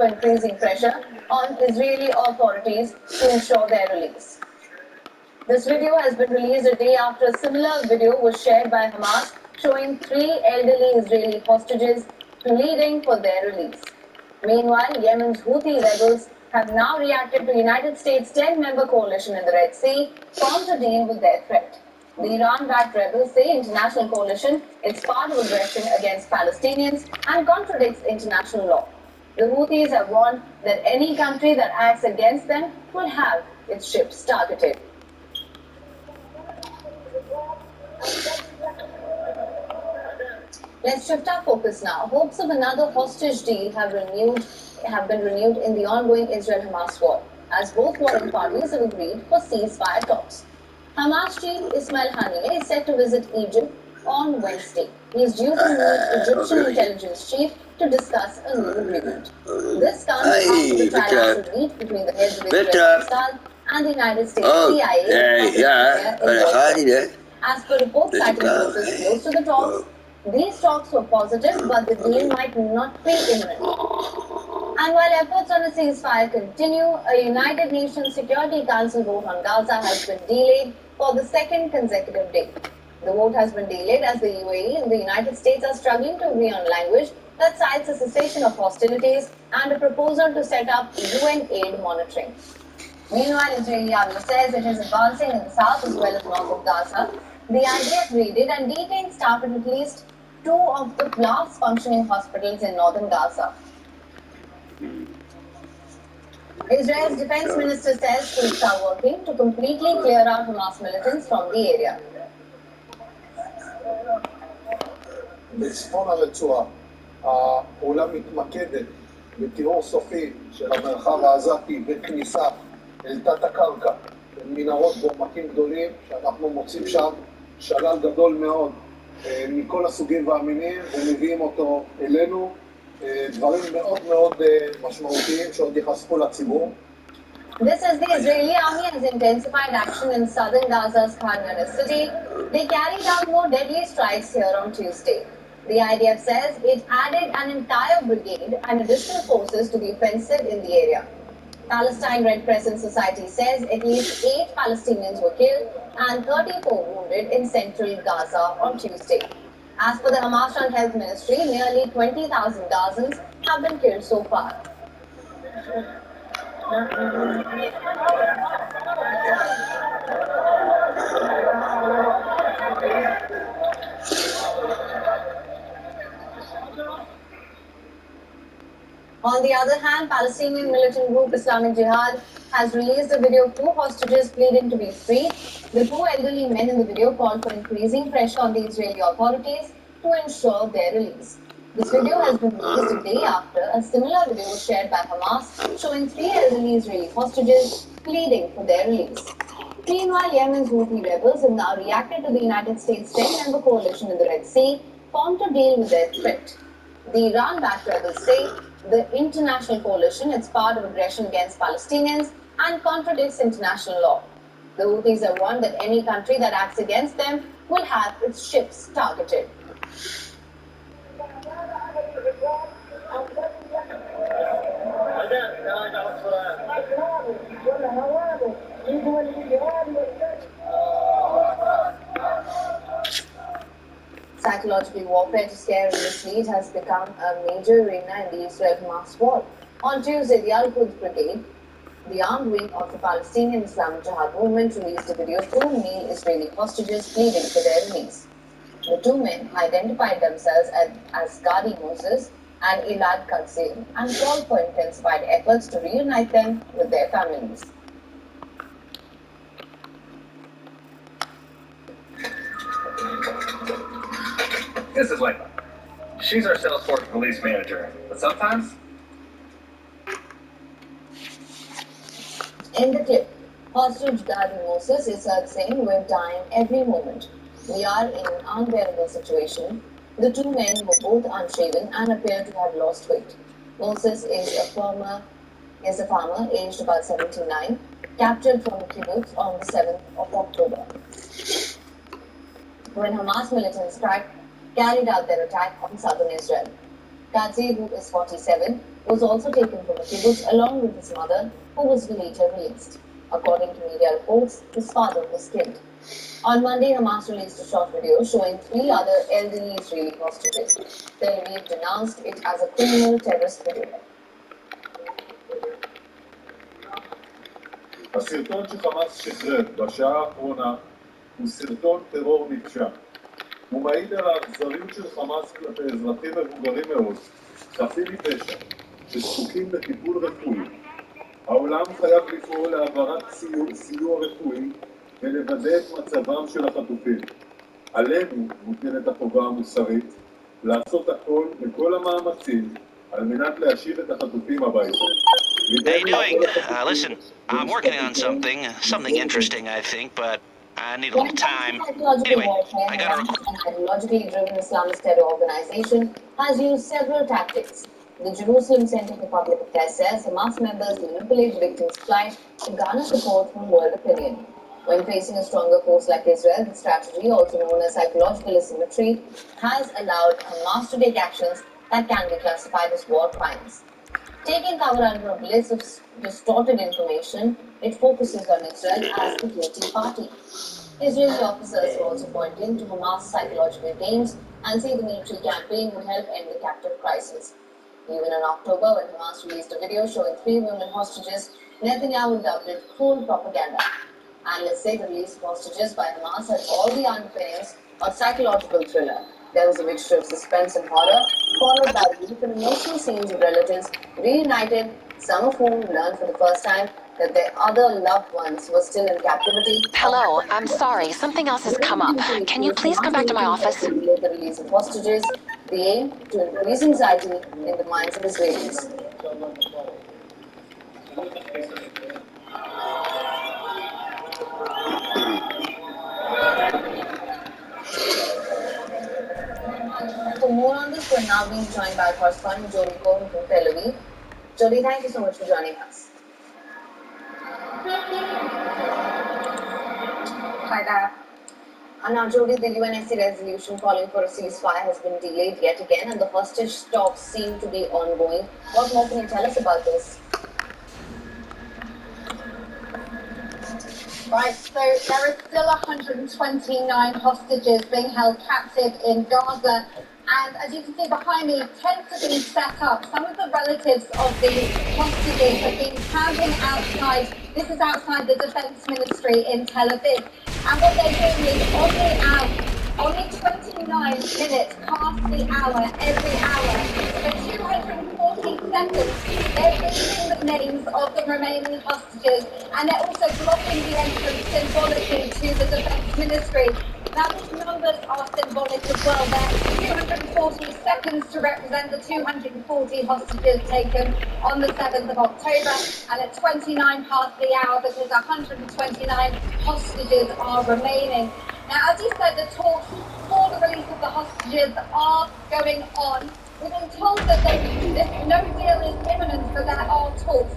increasing pressure on Israeli authorities to ensure their release. This video has been released a day after a similar video was shared by Hamas showing three elderly Israeli hostages pleading for their release. Meanwhile, Yemen's Houthi rebels have now reacted to United States' 10-member coalition in the Red Sea formed to deal with their threat. The Iran-backed rebels say international coalition is part of aggression against Palestinians and contradicts international law. The Houthis have warned that any country that acts against them will have its ships targeted. Let's shift our focus now. Hopes of another hostage deal have been renewed in the ongoing Israel-Hamas war, as both warring parties have agreed for ceasefire talks. Hamas chief Ismail Haniyeh is set to visit Egypt on Wednesday. He is due to meet Egyptian intelligence chief to discuss a new agreement. This comes after the trilateral meet between the heads of Israel and Pakistan and the United States CIA. As per reports citing sources close to the talks, these talks were positive, but the deal might not be imminent. And while efforts on a ceasefire continue, a United Nations Security Council vote on Gaza has been delayed for the second consecutive day. The vote has been delayed as the UAE and the United States are struggling to agree on language that cites a cessation of hostilities and a proposal to set up UN aid monitoring. Meanwhile, Israeli army says it is advancing in the south as well as north of Gaza. The IDF raided and detained staff at least two of the last functioning hospitals in northern Gaza. Israel's defense minister says troops are working to completely clear out Hamas militants from the area. בצפון הרצועה, העולם מתמקדת בטיהור סופי של המרחב העזתי וכניסה אל תת הקרקע, מנהרות ועומקים גדולים, שאנחנו מוצאים שם שלל גדול מאוד מכל הסוגים והמינים ומביאים אותו אלינו, דברים מאוד מאוד משמעותיים שעוד ייחשפו לציבור. This is the Israeli army has intensified action in southern Gaza's Khan Yunis city. They carried out more deadly strikes here on Tuesday. The IDF says it added an entire brigade and additional forces to the offensive in the area. Palestine Red Crescent Society says at least 8 Palestinians were killed and 34 wounded in central Gaza on Tuesday. As per the Hamas-run Health Ministry, nearly 20,000 Gazans have been killed so far. On the other hand, Palestinian militant group Islamic Jihad has released a video of 2 hostages pleading to be freed. The 2 elderly men in the video called for increasing pressure on the Israeli authorities to ensure their release. This video has been released a day after a similar video was shared by Hamas showing 3 elderly Israeli hostages pleading for their release. Meanwhile, Yemen's Houthi rebels have now reacted to the United States' 10-member coalition in the Red Sea formed to deal with their threat. The Iran-backed rebels say the international coalition is part of aggression against Palestinians and contradicts international law. The Houthis have warned that any country that acts against them will have its ships targeted. Psychological warfare to scare and mislead has become a major arena in the Israel-Hamas war. On Tuesday, the Al-Quds Brigade, the armed wing of the Palestinian Islamic Jihad movement, released a video of 2 male Israeli hostages pleading for their release. The 2 men identified themselves as Gadi Moses and Elad Katzir and called for intensified efforts to reunite them with their families. This is Layla. She's our Salesforce release manager, but sometimes... In the clip, hostage Gadi Moses is heard saying, "We're dying every moment. We are in an unbearable situation." The 2 men were both unshaven and appear to have lost weight. Moses is a farmer aged about 79, captured from the kibbutz on the 7th of October, when Hamas militants carried out their attack on southern Israel. Gadze, who is 47, was also taken from a kibbutz along with his mother, who was later released. According to media reports, his father was killed. On Monday, Hamas released a short video showing 3 other elderly Israeli hostages. Tel Aviv denounced it as a criminal terrorist video. הסרטון שחמאס שחרר בשעה האחרונה הוא סרטון טרור נפשע. הוא מעיד על האכזריות של חמאס כלפי אזרחים מבוגרים מאוד, חפים מפשע, שזקוקים לטיפול רפואי. העולם חייב לפעול להעברת סיוע רפואי ולוודא את מצבם של החטופים. עלינו מוטלת החובה המוסרית לעשות הכל בכל המאמצים על מנת להשיב את החטופים הביתה. How you doing? Listen, I'm working on something interesting, I think, but I need a little time. Anyway, I got a An ideologically driven Islamist terror organization has used several tactics. The Jerusalem Center for Public Affairs says Hamas members manipulate victims' flight to garner support from world opinion. When facing a stronger force like Israel, the strategy, also known as psychological asymmetry, has allowed Hamas to take actions that can be classified as war crimes. Taking cover under a bliss of distorted information, it focuses on Israel as the guilty party. Israeli officers are also pointing to Hamas' psychological games and say the military campaign would help end the captive crisis. Even in October, when Hamas released a video showing 3 women hostages, Netanyahu dubbed it cruel propaganda. Analysts say the release of hostages by Hamas had all the underpinnings of psychological thriller. There was a mixture of suspense and horror, followed by deep and emotional scenes of relatives reunited, some of whom learned for the first time that their other loved ones were still in captivity. Hello, I'm sorry, something else has come up. Can you please come back to my office? The release of hostages, the aim to increase anxiety in the minds of Israelis. For more on this, we're now being joined by correspondent Jody Cohen from Tel Aviv. Jody, thank you so much for joining us. Hi there. Now, Jody, the UNSC resolution calling for a ceasefire has been delayed yet again, and the hostage talks seem to be ongoing. What more can you tell us about this? Right, so there are still 129 hostages being held captive in Gaza. And as you can see behind me, tents have been set up. Some of the relatives of the hostages have been camping outside. This is outside the Defense Ministry in Tel Aviv. And what they're doing is only 29 minutes past the hour, every hour, for 240 seconds, they're reading the names of the remaining hostages. And they're also blocking the entrance symbolically to the Defense Ministry. Now, these numbers are symbolic as well. There are 240 seconds to represent the 240 hostages taken on the 7th of October, and at 29 past the hour, because 129 hostages are remaining. Now, as you said, the talks for the release of the hostages are going on. We've been told that no deal is imminent, but there are talks.